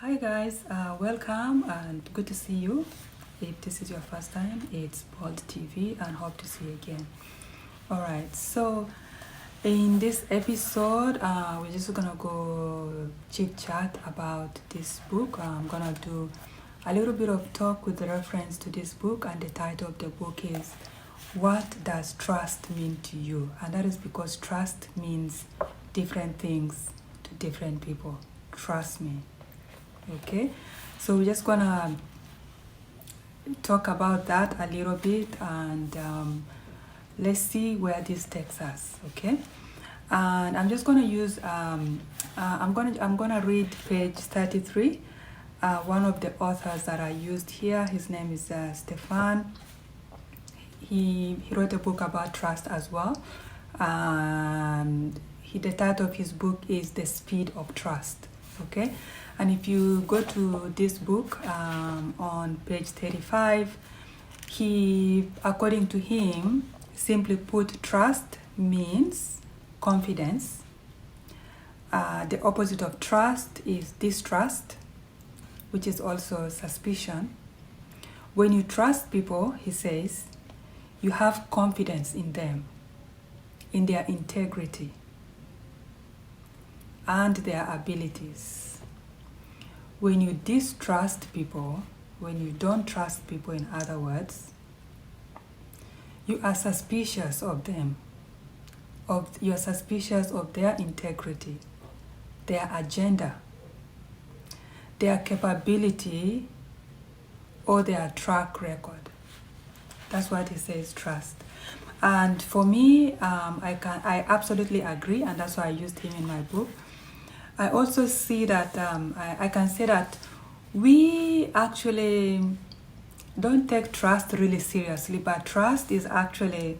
Hi guys, welcome and good to see you. If this is your first time, it's Bold TV and hope to see you again. Alright, so in this episode, we're just gonna go chit chat about this book. I'm gonna do a little bit of talk with reference to this book, and the title of the book is What Does Trust Mean to You? And that is because trust means different things to different people. Trust me. Okay, so we're just gonna talk about that a little bit, and let's see where this takes us. Okay, and I'm just gonna use I'm gonna read page 33. One of the authors that I used here, his name is Stefan. He wrote a book about trust as well. The title of his book is The Speed of Trust. Okay, and if you go to this book on page 35, according to him, simply put, trust means confidence. The opposite of trust is distrust, which is also suspicion. When you trust people, he says, you have confidence in them, in their integrity, and their abilities. When you distrust people, when you don't trust people, in other words, you are suspicious of them, you are suspicious of their integrity, their agenda, their capability, or their track record. That's what he says, trust. And for me, I absolutely agree, and that's why I used him in my book. I also see that I can say that we actually don't take trust really seriously, but trust is actually,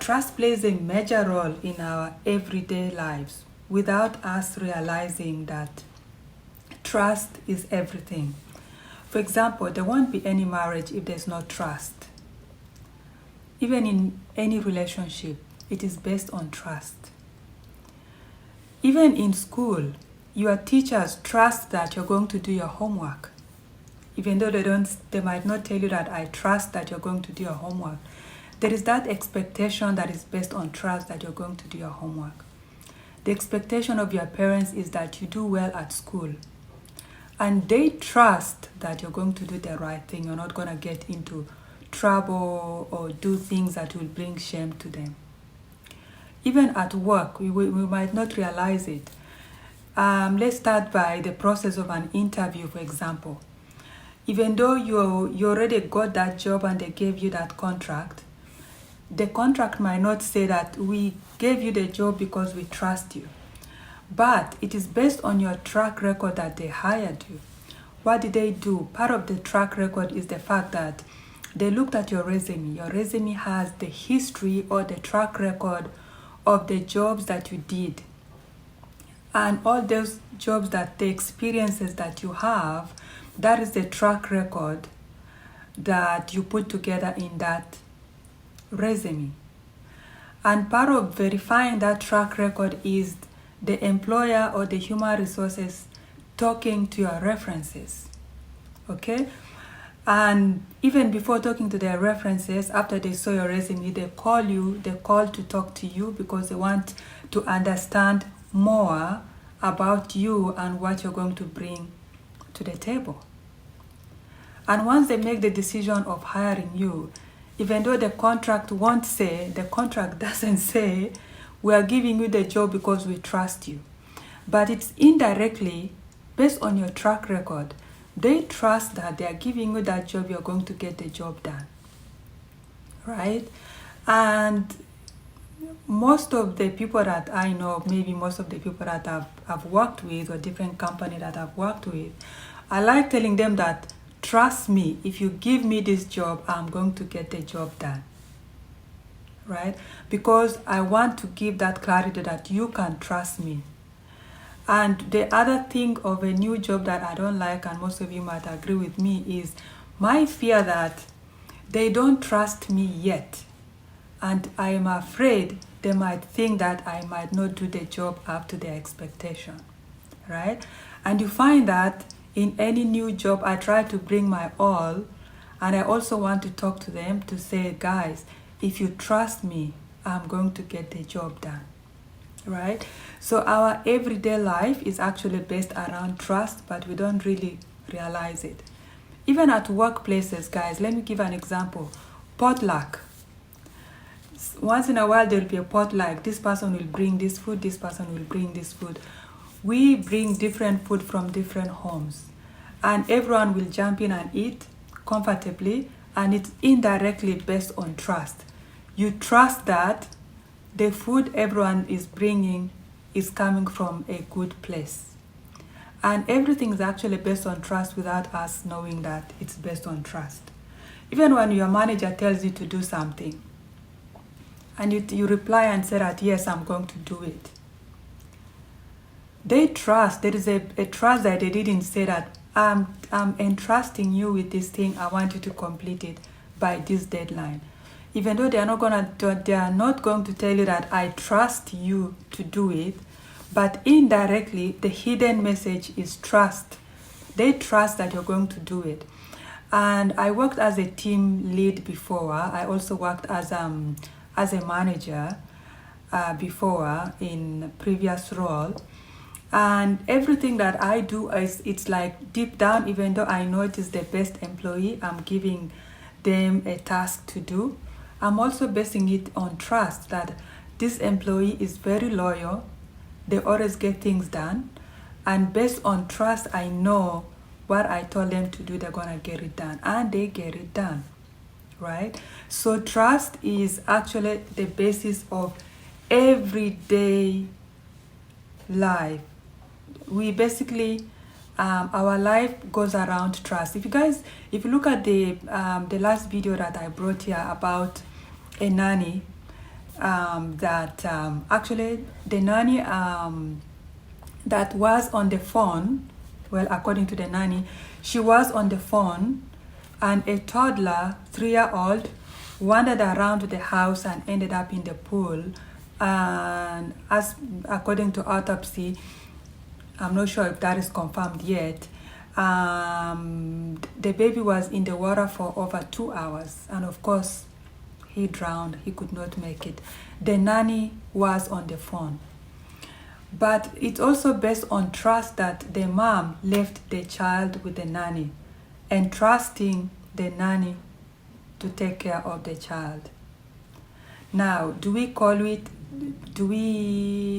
trust plays a major role in our everyday lives without us realizing that trust is everything. For example, there won't be any marriage if there's no trust. Even in any relationship, it is based on trust. Even in school, your teachers trust that you're going to do your homework. Even though they might not tell you that I trust that you're going to do your homework. There is that expectation that is based on trust that you're going to do your homework. The expectation of your parents is that you do well at school. And they trust that you're going to do the right thing. You're not going to get into trouble or do things that will bring shame to them. Even at work, we might not realize it. Let's start by the process of an interview, for example. Even though you already got that job and they gave you that contract, the contract might not say that we gave you the job because we trust you. But it is based on your track record that they hired you. What did they do? Part of the track record is the fact that they looked at your resume. Your resume has the history or the track record of the jobs that you did. And all those jobs, that the experiences that you have, that is the track record that you put together in that resume. And part of verifying that track record is the employer or the human resources talking to your references. Okay? And even before talking to their references, after they saw your resume, they call to talk to you because they want to understand more about you and what you're going to bring to the table. And once they make the decision of hiring you, even though the contract doesn't say, we are giving you the job because we trust you. But it's indirectly based on your track record. They trust that they are giving you that job, you're going to get the job done. Right? And most of the people that I know, maybe most of the people that I've worked with, or different companies that I've worked with, I like telling them that, trust me, if you give me this job, I'm going to get the job done. Right? Because I want to give that clarity that you can trust me. And the other thing of a new job that I don't like, and most of you might agree with me, is my fear that they don't trust me yet. And I am afraid they might think that I might not do the job up to their expectation. Right? And you find that in any new job, I try to bring my all, and I also want to talk to them to say, guys, if you trust me, I'm going to get the job done, right? So our everyday life is actually based around trust, but we don't really realize it. Even at workplaces, guys, let me give an example. Potluck. Once in a while, there will be a potluck. This person will bring this food, this person will bring this food. We bring different food from different homes, and everyone will jump in and eat comfortably, and it's indirectly based on trust. You trust that the food everyone is bringing is coming from a good place. And everything is actually based on trust without us knowing that it's based on trust. Even when your manager tells you to do something, and you reply and say that, yes, I'm going to do it. They trust, there is a trust that they didn't say that, I'm entrusting you with this thing, I want you to complete it by this deadline. Even though they are not going to tell you that I trust you to do it, but indirectly, the hidden message is trust. They trust that you're going to do it. And I worked as a team lead before. I also worked as a manager before in previous role. And everything that I do it's like deep down, even though I know it is the best employee, I'm giving them a task to do. I'm also basing it on trust that this employee is very loyal, they always get things done, and based on trust, I know what I told them to do, they're gonna get it done, and they get it done, right? So trust is actually the basis of everyday life. We basically, our life goes around trust. If you look at the last video that I brought here about a nanny, actually the nanny that was on the phone, well, according to the nanny, she was on the phone, and a toddler, 3-year-old, wandered around the house and ended up in the pool. And as according to autopsy, I'm not sure if that is confirmed yet, the baby was in the water for over 2 hours, and of course he drowned. He could not make it. The nanny was on the phone, but it's also based on trust that the mom left the child with the nanny and trusting the nanny to take care of the child. Now, do we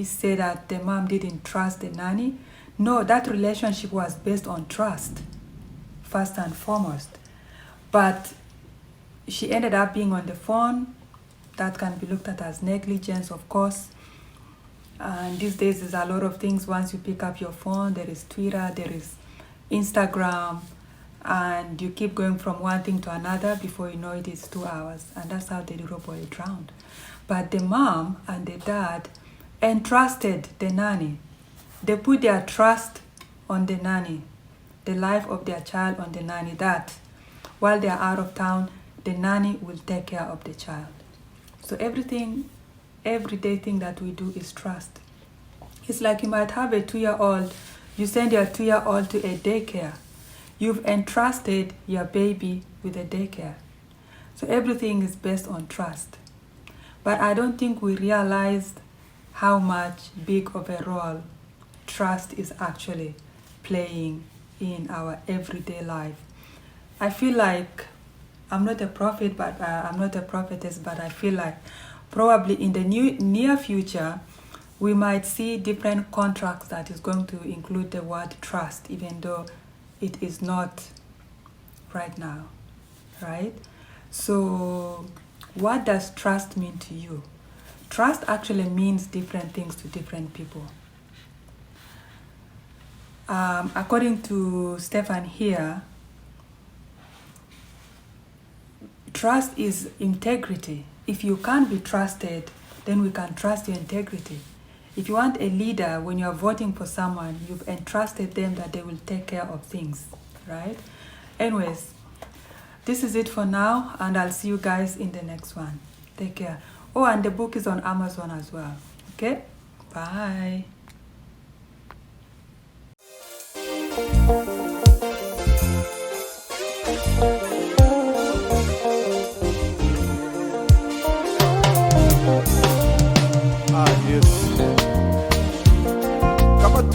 say that the mom didn't trust the nanny? No, that relationship was based on trust, first and foremost. But she ended up being on the phone. That can be looked at as negligence, of course. And these days, there's a lot of things. Once you pick up your phone, there is Twitter, there is Instagram, and you keep going from one thing to another. Before you know it, it's 2 hours. And that's how the little boy drowned. But the mom and the dad entrusted the nanny. They put their trust on the nanny, the life of their child on the nanny, that while they are out of town, the nanny will take care of the child. So everyday thing that we do is trust. It's like you might have a 2-year-old, you send your 2-year-old to a daycare. You've entrusted your baby with a daycare. So everything is based on trust. But I don't think we realized how much big of a role trust is actually playing in our everyday life. I feel like I'm not a prophet, but I'm not a prophetess, but I feel like probably in the near future, we might see different contracts that is going to include the word trust, even though it is not right now, right? So what does trust mean to you? Trust actually means different things to different people. According to Stefan here, trust is integrity. If you can't be trusted, then we can trust your integrity. If you want a leader, when you're voting for someone, you've entrusted them that they will take care of things, right? Anyways, this is it for now, and I'll see you guys in the next one. Take care. Oh, and the book is on Amazon as well. Okay? Bye. Ah, yes.